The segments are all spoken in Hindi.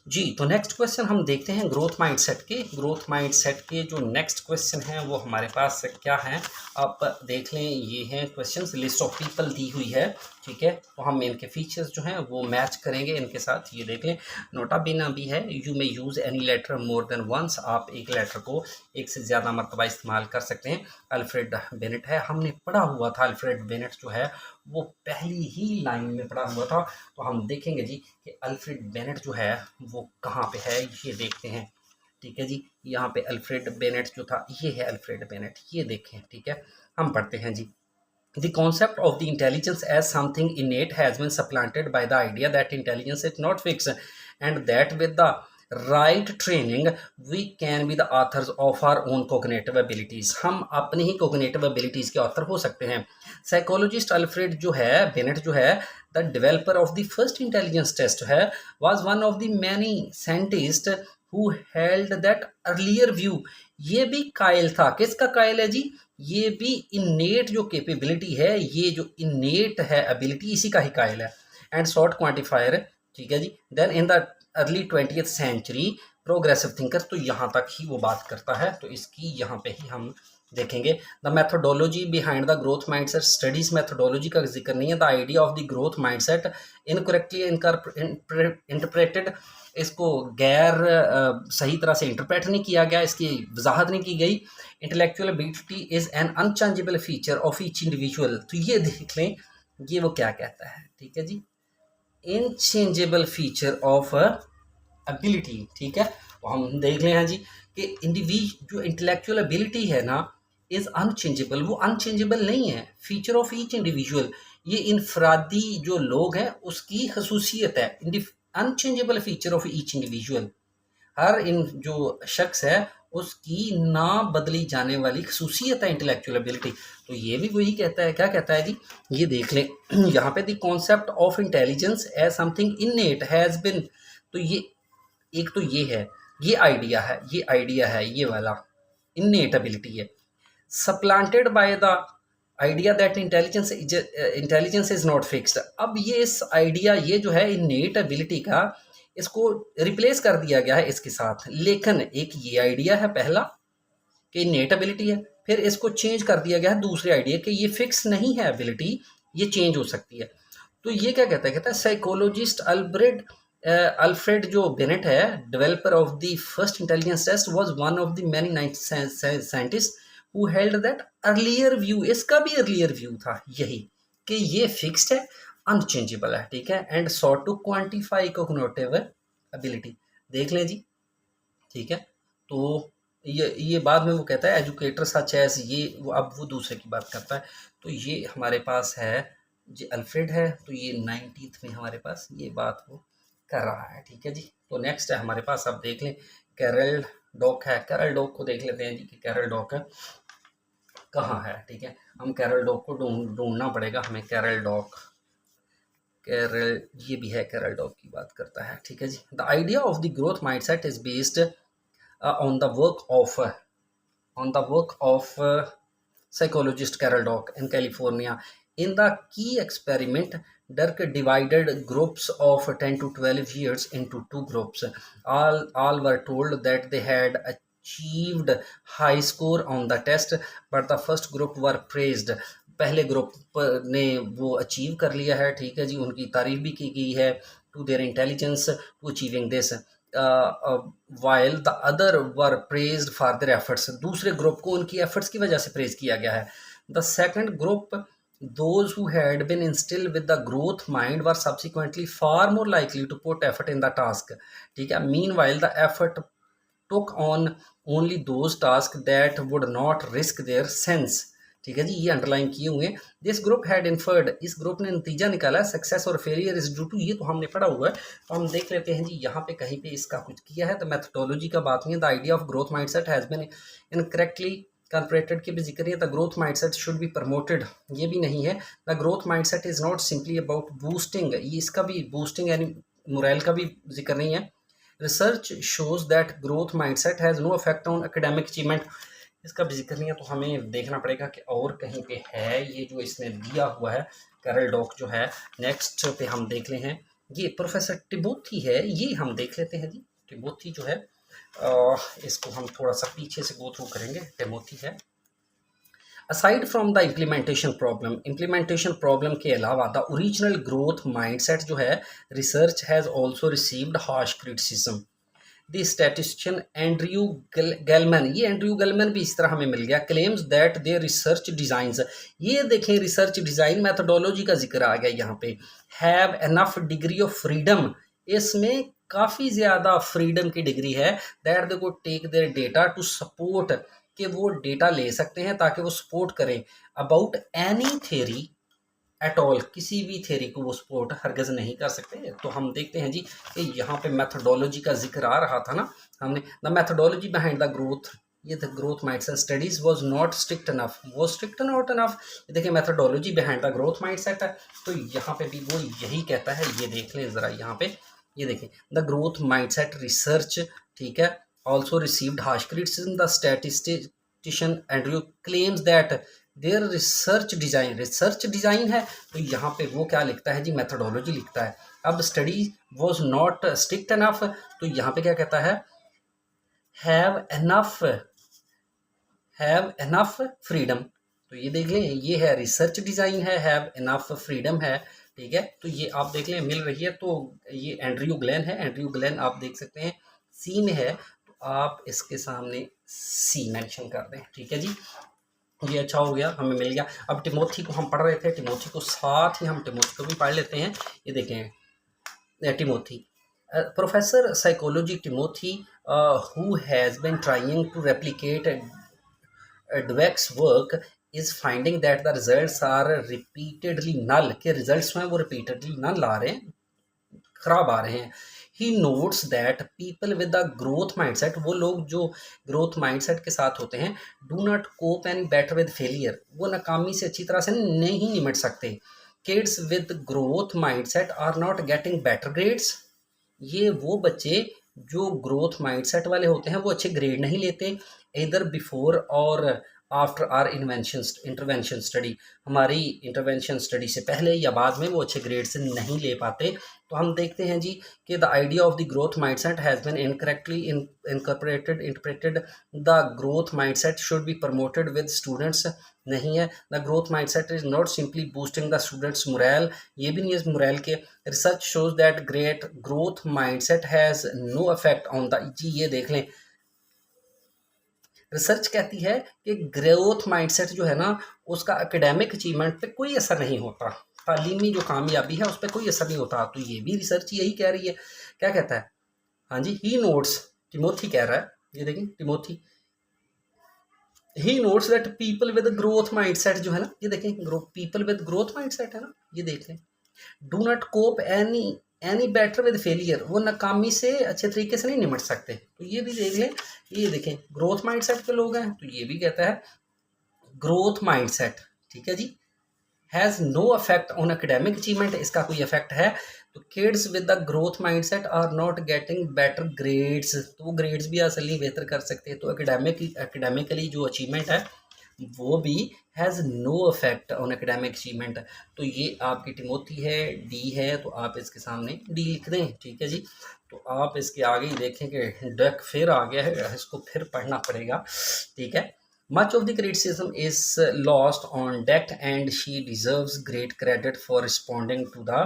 जी, तो नेक्स्ट क्वेश्चन हम देखते हैं ग्रोथ माइंडसेट के जो नेक्स्ट क्वेश्चन हैं वो हमारे पास क्या हैं। आप देख लें, ये हैं क्वेश्चंस, लिस्ट ऑफ पीपल दी हुई है, ठीक है। तो हम इनके फीचर्स जो हैं वो मैच करेंगे इनके साथ। ये देख लें, नोटा बिना भी है, you may use any letter more than once, आप एक लेटर को एक से ज़्यादा मरतबा इस्तेमाल कर सकते हैं। अल्फ्रेड बेनेट है, हमने पढ़ा हुआ था अल्फ्रेड बेनेट जो है वो पहली ही लाइन में पढ़ा हुआ था। तो हम देखेंगे जी कि अल्फ्रेड बेनेट जो है वो कहाँ पे है, ये देखते हैं, ठीक है जी। यहाँ पे अल्फ्रेड बेनेट जो था, ये है अल्फ्रेड बेनेट, ये देखें, ठीक है। हम पढ़ते हैं जी। The concept of the intelligence as something innate has been supplanted by the idea that intelligence is not fixed and that with the right training we can be the authors of our own cognitive abilities। हम अपनी ही cognitive abilities के author हो सकते हैं। Psychologist अल्फ्रेड जो है बेनेट जो है, the developer of the first intelligence test है, was one of the many scientists who held that earlier view। ये भी कायल था, किसका कायल है जी, ये भी इनेट जो कैपेबिलिटी है, ये जो इनेट है एबिलिटी, इसी का ही कायल है। एंड शॉर्ट क्वांटिफायर, ठीक है जी। Then in the early 20th century progressive thinker, तो यहाँ तक ही वो बात करता है, तो इसकी यहाँ पे ही हम देखेंगे। The methodology behind the growth mindset studies, methodology का जिक्र नहीं है। The idea of the growth mindset incorrectly interpreted, इसको गैर सही तरह से इंटरप्रेट नहीं किया गया, इसकी वजाहत नहीं की गई। Intellectual ability is an unchangeable feature of each individual, तो ये देख लें, ये वो क्या कहता है, ठीक है जी, इनचेंजेबल फीचर ऑफ एबिलिटी, ठीक है। तो हम देख लें हैं जी कि जो इंटेलेक्चुअल एबिलिटी है ना, इज अनचेंजेबल, वो अनचेंजेबल नहीं है, फीचर ऑफ ईच इंडिविजुअल, ये इनफरादी जो लोग हैं उसकी खसूसियत है, unchangeable feature of each individual, हर इन जो शख्स है उसकी ना बदली जाने वाली खसूसियत है इंटेलेक्चुअल एबिलिटी। तो ये भी वही कहता है, क्या कहता है जी, ये देख लें यहाँ पे the concept of intelligence as something innate has been, तो ये एक तो ये है, ये आइडिया है, ये वाला इननेट एबिलिटी है, supplanted by the idea that intelligence is not fixed. अब ये इस आइडिया, ये जो है इननेट एबिलिटी का, इसको रिप्लेस कर दिया गया है इसके साथ। लेकिन एक ये आइडिया है पहला कि इननेट एबिलिटी है, फिर इसको चेंज कर दिया गया है दूसरे आइडिया कि ये फिक्स नहीं है एबिलिटी, ये चेंज हो सकती है। तो ये क्या कहता है साइकोलॉजिस्ट अल्फ्रेड जो बेनेट है, developer of the first intelligence test, was one of the many scientist who held that earlier view, इसका भी अर्लियर व्यू था यही कि ये फिक्स्ड है, अनचेंजेबल है, ठीक है। And sought to quantify cognitive ability, देख लें जी, ठीक है। तो ये बाद में वो कहता है एजुकेटर सच एज, ये अब वो दूसरे की बात करता है। तो ये हमारे पास है जी अल्फ्रेड है, तो ये 90th में हमारे पास ये बात वो कर रहा है, ठीक है जी। तो नेक्स्ट है हमारे पास, अब देख लें, कैरल डॉक है। कैरल डॉक को देख लेते हैं जी कि कैरल डॉक कहाँ है, ठीक है। हम कैरल डॉक को ढूंढना पड़ेगा हमें, कैरल डॉक, कैरल, ये भी है, कैरल डॉक की बात करता है, ठीक है जी। The idea of the growth mindset is based on the work of psychologist Carol Dweck in California. In the key experiment, Dweck divided groups of 10 to 12 years into two groups. All were told that they had achieved high score on the test, but the first group were praised. पहले ग्रुप ने वो अचीव कर लिया है, ठीक है जी, उनकी तारीफ भी की गई है, to their intelligence to achieving this, while the other were praised for their efforts, दूसरे ग्रुप को उनकी एफर्ट्स की वजह से प्रेज किया गया है। The second group, those who had been instilled with the growth mind were subsequently far more likely to put effort in the task, ठीक है। meanwhile the effort took on only those tasks that would not risk their sense, ठीक है जी, ये अंडरलाइन किए हुए। दिस ग्रुप हैड इन्फर्ड, इस ग्रुप ने नतीजा निकाला, सक्सेस और फेलियर इज ड्यू टू, ये तो हमने पढ़ा हुआ है। तो हम देख लेते हैं जी, यहाँ पे कहीं पे इसका कुछ किया है, तो मैथोडोलॉजी का बात नहीं है। The idea of growth mindset has been incorrectly interpreted की भी जिक्र नहीं है। The growth mindset should be promoted, ये भी नहीं है। The growth mindset is not simply about boosting, ये इसका भी बूस्टिंग यानी मोरल का भी जिक्र नहीं है। Research shows that growth mindset has no effect on academic achievement, इसका भी जिक्र नहीं है। तो हमें देखना पड़ेगा कि और कहीं पे है ये जो इसने दिया हुआ है, कैरल डॉक जो है। नेक्स्ट पे हम देख ले हैं ये प्रोफेसर टिमोथी है, ये हम देख लेते हैं जी। टिमोथी जो है इसको हम थोड़ा सा पीछे से गो थ्रू करेंगे। टिमोथी है, aside from the implementation problem के अलावा द ओरिजिनल ग्रोथ माइंडसेट जो है research has also received harsh criticism. The statistician Andrew Gelman, ये एंड्रयू गेलमैन भी इस तरह हमें मिल गया, claims that the research designs, ये देखें रिसर्च डिज़ाइन मैथडोलॉजी का जिक्र आ गया यहाँ पे, have enough degree of freedom, इसमें काफ़ी ज़्यादा फ्रीडम की डिग्री है, दैट दे को take their data to support, कि वो डेटा ले सकते हैं ताकि वो सपोर्ट करें about any theory at all, किसी भी थ्योरी को वो सपोर्ट हरगज़ नहीं कर सकते। तो हम देखते हैं जी कि यहाँ पे मैथडोलॉजी का जिक्र आ रहा था ना, हमने the methodology behind the growth, ये the growth mindset studies was not strict enough, वो स्ट्रिक्ट नॉट इनफ, ये देखिए methodology behind the growth mindset है, तो यहाँ पे भी वो यही कहता है। ये देख लें ज़रा यहाँ पे, ये देखें द ग्रोथ माइंडसेट रिसर्च, ठीक है, also received harsh criticism, the statistician Andrew claims that their research design है, तो यहाँ पे वो क्या लिखता है जी, मैथडोलॉजी लिखता है। अब study was not strict enough, तो यहाँ पे क्या कहता है, हैव एनफ फ्रीडम, तो ये देख लें, ये है रिसर्च डिज़ाइन है, हैव एनफ फ्रीडम है, ठीक है। तो ये आप देख लें मिल रही है, तो ये एंड्रयू ग्लेन है, एंड्रयू ग्लेन आप देख सकते हैं सी में है, तो आप इसके सामने सी मेंशन कर दें, ठीक है जी। ये अच्छा हो गया, हमें मिल गया। अब टिमोथी को हम पढ़ रहे थे, टिमोथी को साथ ही हम टिमोथी को भी पढ़ लेते हैं। ये देखें Timothy, professor psychology Timothy who has been trying to replicate Dweck's work is finding that the results are repeatedly null, के रिजल्ट्स हैं वो repeatedly null आ रहे हैं, खराब आ रहे हैं। He notes that people with the growth mindset, वो लोग जो growth mindset के साथ होते हैं, do not cope any better with failure, वो नाकामी से अच्छी तरह से नहीं निमट सकते। Kids with growth mindset are not getting better grades, ये वो बच्चे जो ग्रोथ माइंडसेट वाले होते हैं वो अच्छे ग्रेड नहीं लेते, इधर बिफोर और आफ्टर आर इंटरवेंशन स्टडी, हमारी इंटरवेंशन स्टडी से पहले या बाद में वो अच्छे ग्रेड से नहीं ले पाते। तो हम देखते हैं जी कि the idea of the growth mindset has been incorrectly interpreted, the growth mindset should be promoted with students, नहीं है, the growth mindset is not simply boosting the students moral, ये भी नहीं है मोरल के। Research shows that great growth mindset has no effect on the, जी ये देख लें, रिसर्च कहती है कि ग्रोथ माइंडसेट जो है ना उसका एकेडमिक अचीवमेंट पे कोई असर नहीं होता, तालीमी जो कामयाबी है उस पर कोई असर नहीं होता। तो ये भी रिसर्च यही कह रही है, क्या कहता है, हाँ जी, ही नोट्स, टिमोथी कह रहा है, ये देखिए Timothy, he notes that people with growth mindset जो है ना, ये देखें पीपल विद ग्रोथ माइंडसेट है ना, ये देख लें, do not cope any better with failure, वो नाकामी से अच्छे तरीके से नहीं निमट सकते। तो ये भी देख लें, ये देखें ग्रोथ माइंडसेट के लोग हैं, तो ये भी कहता है ग्रोथ माइंडसेट, ठीक है जी, has no effect on academic achievement, इसका कोई इफेक्ट है। तो kids with the growth mindset are not getting better grades, तो वो ग्रेड्स भी हासिल नहीं बेहतर कर सकते। तो एकेडमिकली जो अचीवमेंट है वो भी has no effect on academic achievement. तो ये आपकी टिमोथी है, डी है, तो आप इसके सामने डी लिख दें, ठीक है जी। तो आप इसके आगे ही देखें कि डक फिर आ गया है, इसको फिर पढ़ना पड़ेगा, ठीक है। Much of the criticism is lost on Deck, and she deserves great credit for responding to the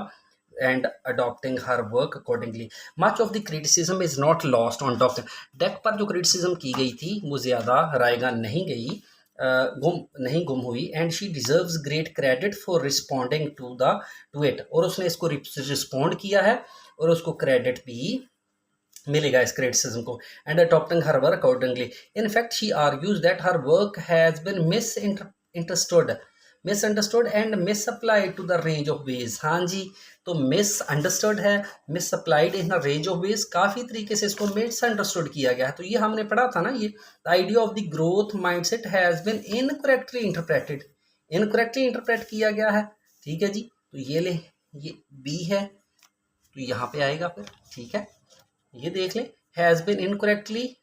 and adopting her work accordingly. Much of the criticism is not lost on Deck. Deck पर जो criticism की गई थी वो ज़्यादा रायगा नहीं गई, गुम हुई, and she deserves great credit for responding to it, और उसने इसको रिस्पॉन्ड किया है और उसको क्रेडिट भी मिलेगा इस क्रिटिसिज्म को, and adopting her work accordingly. In fact she argues that her work has been misunderstood and misapplied to the range of ways. हाँ जी, तो मिसअंडरस्टूड है, misapplied in the range of ways, काफ़ी तरीके से इसको मिसअंडरस्टूड किया गया है। तो ये हमने पढ़ा था ना, ये the idea of the growth mindset has been incorrectly interpret किया गया है, ठीक है जी। तो ये ले, ये बी है, तो यहाँ पे आएगा फिर, ठीक है, ये देख लें, has been incorrectly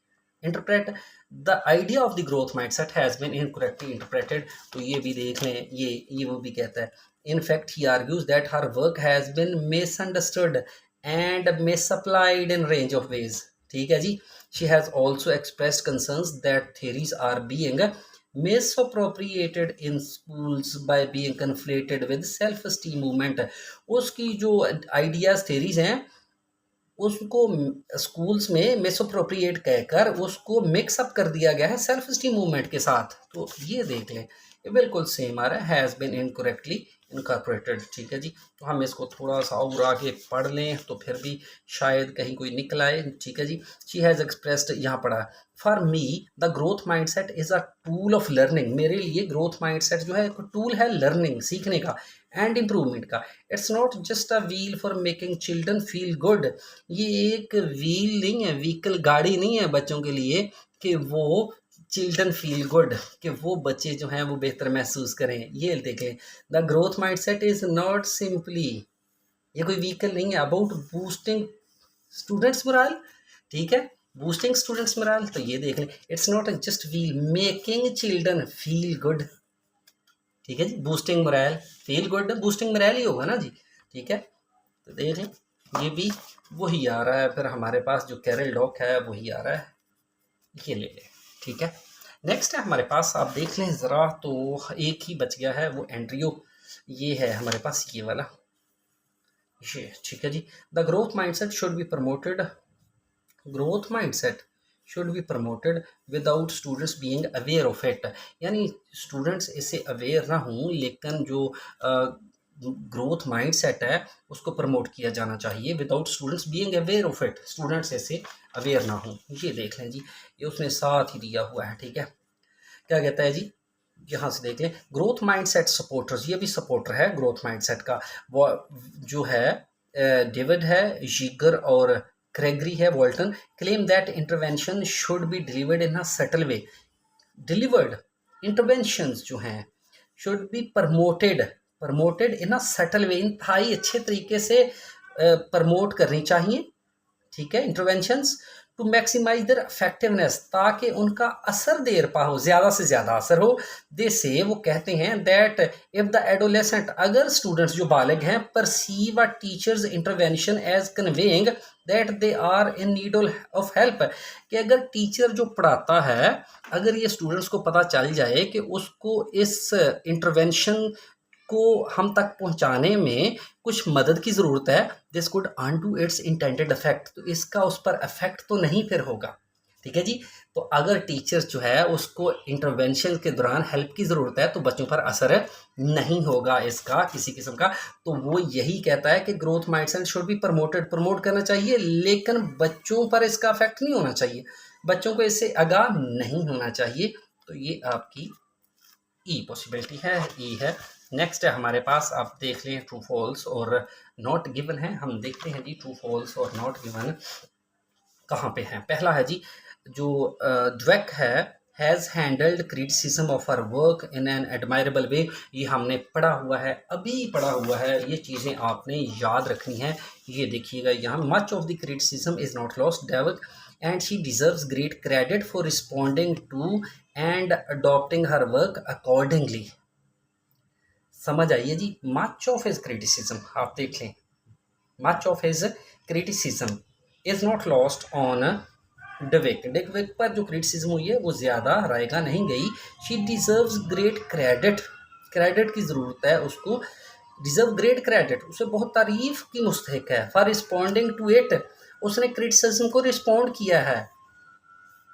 interpret, the idea of the growth mindset has been incorrectly interpreted, तो ये भी देख लें, ये वो भी कहता है In fact, he argues that her work has been misunderstood and misapplied in range of ways. ठीक है जी. She has also expressed concerns that theories are being misappropriated in schools by being conflated with self esteem movement. उसकी जो आइडियाज theories हैं उसको स्कूल्स में मिसअप्रोप्रिएट कहकर उसको मिक्स अप कर दिया गया है सेल्फ स्टीम मूवमेंट के साथ. तो ये देख लें, ये बिल्कुल सेम आ रहा है, हैज़ बिन इनकरेक्टली इनकॉर्पोरेटेड. ठीक है जी. तो हम इसको थोड़ा सा और आगे पढ़ लें तो फिर भी शायद कहीं कोई निकल आए. ठीक है जी. शी हैज़ एक्सप्रेस्ड, यहाँ पढ़ा, for me the growth mindset is a tool of learning. मेरे लिए ग्रोथ माइंडसेट जो है एक टूल है लर्निंग, सीखने का एंड इम्प्रूवमेंट का. It's not just a wheel for making children feel good. ये एक व्हील नहीं है, व्हीकल, गाड़ी नहीं है बच्चों के लिए कि वो चिल्ड्रन फील गुड, कि वो बच्चे जो हैं वो बेहतर महसूस करें. ये देखें, the growth mindset is not simply, ये कोई व्हीकल नहीं है, अबाउट बूस्टिंग स्टूडेंट्स मोरल. ठीक है, बूस्टिंग स्टूडेंट्स मोरल. तो ये देख लें, it's not just wheel making children feel good. ठीक है जी. Boosting moral, feel good, boosting moral ही होगा ना जी. ठीक है, तो देख लें, ये भी वही आ रहा है. फिर हमारे पास जो कैरल डॉक है वही आ रहा है, ये ले लें. ठीक है, नेक्स्ट है हमारे पास, आप देख लें ज़रा, तो एक ही बच गया है, वो एंड्रियो. ये है हमारे पास ये वाला, ये. ठीक है जी. The growth mindset should be promoted, growth mindset should be promoted without students being aware of it. यानी स्टूडेंट्स इससे अवेयर ना हों, लेकिन जो ग्रोथ माइंडसेट है उसको प्रमोट किया जाना चाहिए without students being aware of it. Students ऐसे अवेयर ना हों. ये देख लें जी, ये उसने साथ ही दिया हुआ है. ठीक है, क्या कहता है जी, यहाँ से देख लें, ग्रोथ माइंडसेट सपोर्टर्स, ये भी सपोर्टर है ग्रोथ माइंडसेट का. वो जो है डेविड है, जीगर और क्रेगरी है, Walton, claim that intervention should be delivered in a subtle way. Delivered interventions जो हैं should be promoted in a subtle way, इंतहाई अच्छे तरीके से प्रमोट करनी चाहिए. ठीक है, interventions to maximise their effectiveness, ताकि उनका असर देर पा हो, ज़्यादा से ज़्यादा असर हो. दे से, वो कहते हैं, दैट इफ़ द एडोलेसेंट, अगर स्टूडेंट्स जो बालिग हैं, perceive a teacher's intervention as conveying that they are in need of help, कि अगर टीचर जो पढ़ाता है, अगर ये स्टूडेंट्स को पता चल जाए कि उसको इस इंटरवेंशन को हम तक पहुंचाने में कुछ मदद की ज़रूरत है, this could undo it's intended effect, तो इसका उस पर इफेक्ट तो नहीं फिर होगा. ठीक है जी. तो अगर टीचर्स जो है उसको इंटरवेंशन के दौरान हेल्प की ज़रूरत है तो बच्चों पर असर नहीं होगा इसका किसी किस्म का. तो वो यही कहता है कि growth mindset should B promote करना चाहिए, लेकिन बच्चों पर इसका इफेक्ट नहीं होना चाहिए, बच्चों को इससे आगाह नहीं होना चाहिए. तो ये आपकी ई पॉसिबिलिटी है, ई है. नेक्स्ट है हमारे पास, आप देख लें, ट्रू फॉल्स और नॉट गिवन है. हम देखते हैं जी ट्रू फॉल्स और नॉट गिवन कहाँ पे हैं. पहला है जी, जो द्वेक है, has handled criticism of our work in an admirable way. ये हमने पढ़ा हुआ है, अभी पढ़ा हुआ है, ये चीज़ें आपने याद रखनी है. ये देखिएगा यहाँ, much of the criticism is not lost Dweck and she deserves great credit for responding to and adopting her work accordingly. समझ आइए जी, मच ऑफ हिज क्रिटिसिज्म, आप देख लें, much of his criticism is not lost on Dweck पर जो क्रिटिसिज्म हुई है वो ज़्यादा रायगा नहीं गई. शी डिजर्व्स ग्रेट क्रेडिट की ज़रूरत है उसको, डिजर्व ग्रेट क्रेडिट, उसे बहुत तारीफ की मुस्तहिक है. फॉर रिस्पॉन्डिंग टू इट, उसने क्रिटिसिज्म को रिस्पॉन्ड किया है.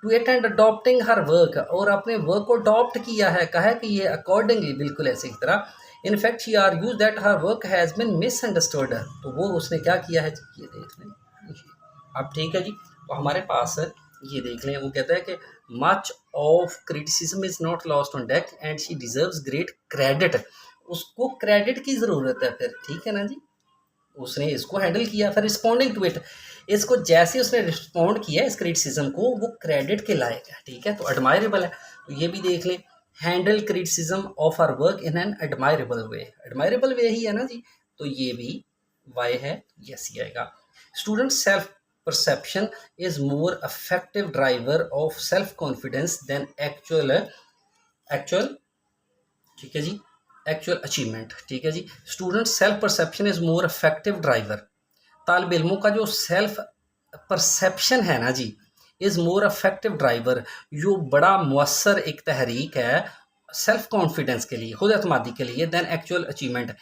To it and adopting her work, और अपने वर्क को अडॉप्ट किया है, कहा है कि ये अकॉर्डिंगली, बिल्कुल ऐसे ही तरह. In fact she argues that her work has been misunderstood, तो वो उसने क्या किया है, ये देख लें. अब ठीक है जी, तो हमारे पास ये देख लें, वो कहता है कि much of criticism is not lost on deck and she deserves great credit, उसको क्रेडिट की ज़रूरत है फिर. ठीक है ना जी, उसने इसको हैंडल किया. फिर रिस्पॉन्डिंग टू इट, इसको जैसे उसने रिस्पॉन्ड किया इस क्रिटिसिज्म को, वो क्रेडिट के लायक है. ठीक है, तो एडमायरेबल है. तो ये भी देख लें, handle criticism of our work in an admirable way, admirable way ही है ना जी, तो ये भी वाई है, यस ही आएगा. Student self perception is more effective driver of self confidence than actual. ठीक है जी, एक्चुअल अचीवमेंट, ठीक है जी। Student self perception is more effective driver. तालिब इल्मों का जो सेल्फ परसेप्शन है ना जी, इज़ मोर इफेक्टिव ड्राइवर, जो बड़ा मुअस्सर एक तहरीक है सेल्फ कॉन्फिडेंस के लिए, खुद एतमादी के लिए, than actual achievement.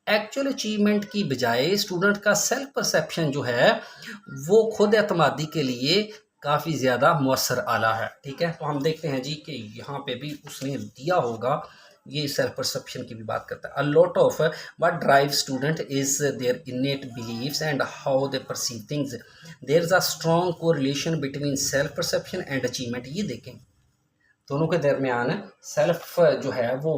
Actual achievement की बजाय स्टूडेंट का सेल्फ परसेप्शन जो है वो खुद एतमादी के लिए काफ़ी ज़्यादा मुअस्सर आला है, ठीक है। तो हम देखते हैं जी कि यहाँ पे भी उसने दिया होगा, ये सेल्फ परसेप्शन की भी बात करता है। A lot of what drive student is their innate beliefs and how they perceive things, there is a strong correlation between self perception and achievement. ये देखें दोनों के दरमियान सेल्फ जो है वो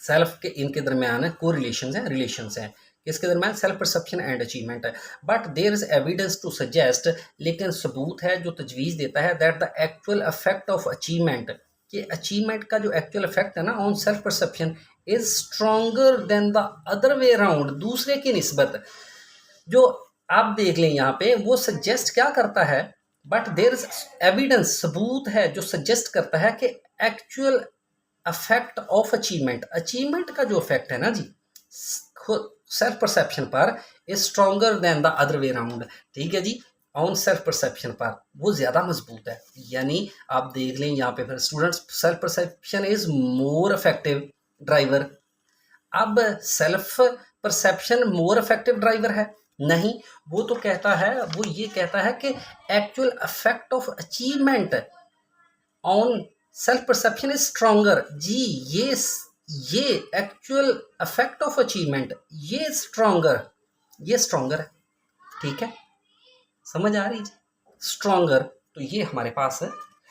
सेल्फ के इनके दरमियान कोरिलेशन है, रिलेशंस हैं, इसके दरमियान सेल्फ परसेप्शन एंड अचीवमेंट है। But there is evidence to suggest, लेकिन सबूत है जो तजवीज़ देता है that the actual effect of achievement, कि अचीवमेंट का जो एक्चुअल इफेक्ट है ना on self perception is stronger than the other way around, दूसरे की निस्बत। जो आप देख लें यहाँ पे वो सजेस्ट क्या करता है, बट देयर इज एविडेंस, सबूत है जो सजेस्ट करता है कि actual affect of achievement, achievement का जो इफेक्ट है ना जी सेल्फ परसेप्शन पर is stronger than the other way around, ठीक है जी। ऑन सेल्फ परसेप्शन पर वो ज़्यादा मजबूत है, यानी आप देख लें यहाँ पे फिर students self perception is more effective driver. अब self perception more effective driver है नहीं, वो तो कहता है, वो ये कहता है कि actual effect of achievement on self perception is stronger जी। ये एक्चुअल इफेक्ट ऑफ अचीवमेंट ये स्ट्रॉन्गर है, ठीक है, समझ आ रही है, स्ट्रॉन्गर। तो ये हमारे पास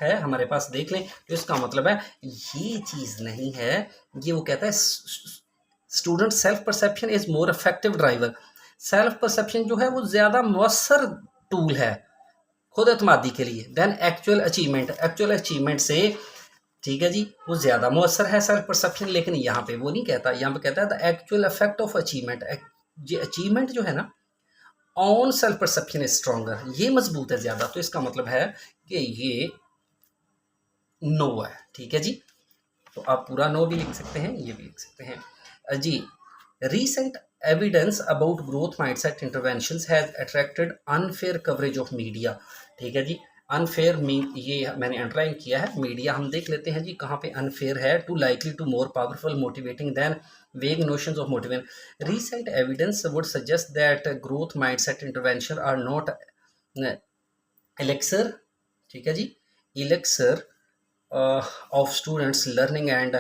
है हमारे पास देख लें, तो इसका मतलब है ये चीज़ नहीं है, ये वो कहता है student self perception is more effective driver, self perception जो है वो ज़्यादा मुअस्सर टूल है खुद एतमादी के लिए, देन एक्चुअल अचीवमेंट से, ठीक है जी, वो ज़्यादा मुअस्सर है सेल्फ परसेप्शन। लेकिन यहाँ पे वो नहीं कहता, यहाँ पे कहता है the actual effect of achievement, ये अचीवमेंट जो है ना on self perception is stronger, ये मजबूत है ज़्यादा। तो इसका मतलब है कि ये नो है, ठीक है जी। तो आप पूरा नो भी लिख सकते हैं, ये भी लिख सकते हैं जी। Recent evidence about growth mindset interventions has attracted unfair coverage of media, ठीक है जी। अनफेयर ये मैंने अंडरलाइन किया है, मीडिया हम देख लेते हैं जी कहाँ पे अनफेयर है। Too likely to more powerful motivating than vague notions of motivation, recent evidence would suggest that growth mindset intervention are not elixir, ठीक है जी, elixir of students learning, and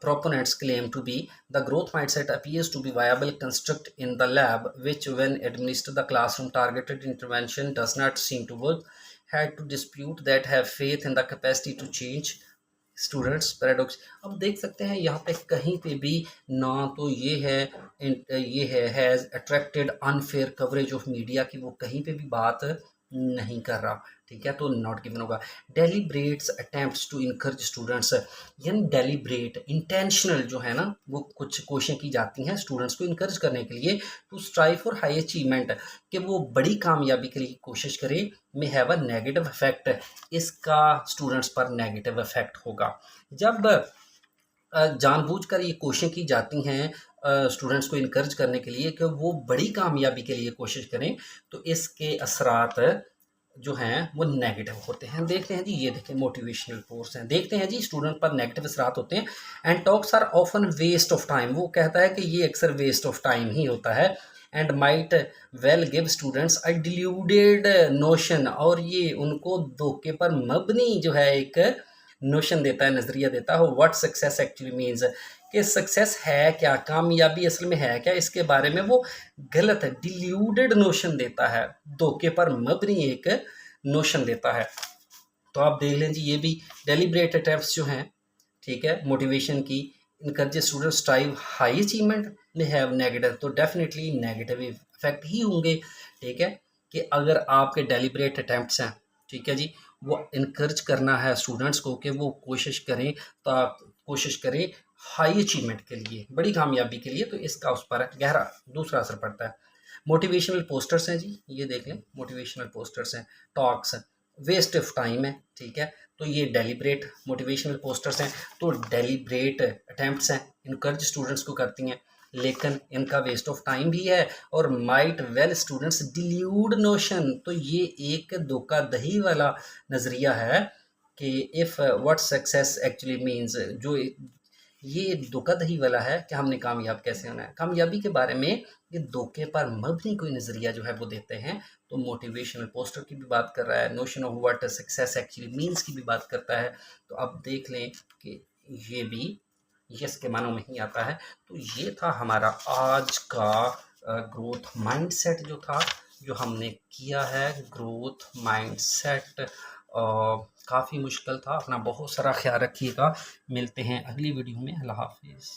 proponents claim to be the growth mindset appears to be viable construct in the lab, which when administered the classroom targeted intervention does not seem to work, had to dispute that have faith in the capacity to change students paradox. अब देख सकते हैं यहाँ पे कहीं पे भी ना तो ये है has attracted unfair coverage of media की, वो कहीं पे भी बात नहीं कर रहा, ठीक है, तो नॉट गिवन होगा। डेलीब्रेट्स अटेम्प्ट्स टू इनकरेज स्टूडेंट्स, यानी डेलीब्रेट इंटेंशनल जो है ना वो कुछ कोशिशें की जाती हैं स्टूडेंट्स को इनकरेज करने के लिए, to strive for high achievement, कि वो बड़ी कामयाबी के लिए कोशिश करें, may have a negative effect, इसका स्टूडेंट्स पर नेगेटिव इफेक्ट होगा। जब जानबूझकर ये कोशिशें की जाती हैं स्टूडेंट्स को इनकरेज करने के लिए कि वो बड़ी कामयाबी के लिए कोशिश करें, तो इसके असरात जो हैं वो नेगेटिव होते हैं। देखते हैं जी, ये देखें मोटिवेशनल कोर्स हैं, देखते हैं जी स्टूडेंट पर नेगेटिव असरात होते हैं। And talks are often waste of time, वो कहता है कि ये अक्सर वेस्ट ऑफ टाइम ही होता है। And might well give students a deluded notion, और ये उनको धोखे पर मबनी जो है एक नोशन देता है, नज़रिया देता है व्हाट सक्सेस एक्चुअली मीन्स, कि सक्सेस है क्या, कामयाबी असल में है क्या, इसके बारे में वो गलत डिल्यूडेड नोशन देता है, धोखे पर मबनी एक नोशन देता है। तो आप देख लें जी, ये भी डेलिब्रेट अटेम्प्ट्स जो हैं, ठीक है, मोटिवेशन की, encourage student strive high achievement they have negative, तो डेफिनेटली नेगेटिव इफेक्ट ही होंगे, ठीक है, कि अगर आपके डेलिब्रेट अटेम्प्ट्स हैं, ठीक है जी, वो इनकरेज करना है स्टूडेंट्स को कि वो कोशिश करें, तो आप कोशिश करें हाई अचीवमेंट के लिए, बड़ी कामयाबी के लिए, तो इसका उस पर गहरा दूसरा असर पड़ता है। मोटिवेशनल पोस्टर्स हैं जी, ये देख लें, मोटिवेशनल पोस्टर्स हैं, टॉक्स, वेस्ट ऑफ टाइम है, ठीक है। तो ये डेलिब्रेट मोटिवेशनल पोस्टर्स हैं, तो डेलिब्रेट अटैम्प्ट्स हैं, इनकरेज स्टूडेंट्स को करती हैं, लेकिन इनका वेस्ट ऑफ टाइम भी है। और माइट वेल स्टूडेंट्स डिल्यूड नोशन, तो ये एक धोखाधही वाला नज़रिया है कि if what success actually means, जो ये धोखाधही वाला है कि हमने कामयाब कैसे होना है। कामयाबी के बारे में ये धोखे पर मबनी कोई नज़रिया जो है वो देते हैं। तो मोटिवेशनल पोस्टर की भी बात कर रहा है, notion of what success actually means की भी बात करता है। तो अब देख लें कि ये भी यस के मानों में ही आता है। तो ये था हमारा आज का ग्रोथ माइंडसेट जो था, जो हमने किया है ग्रोथ माइंडसेट। काफ़ी मुश्किल था, अपना बहुत सारा ख्याल रखिएगा। मिलते हैं अगली वीडियो में। अल्लाह हाफिज़।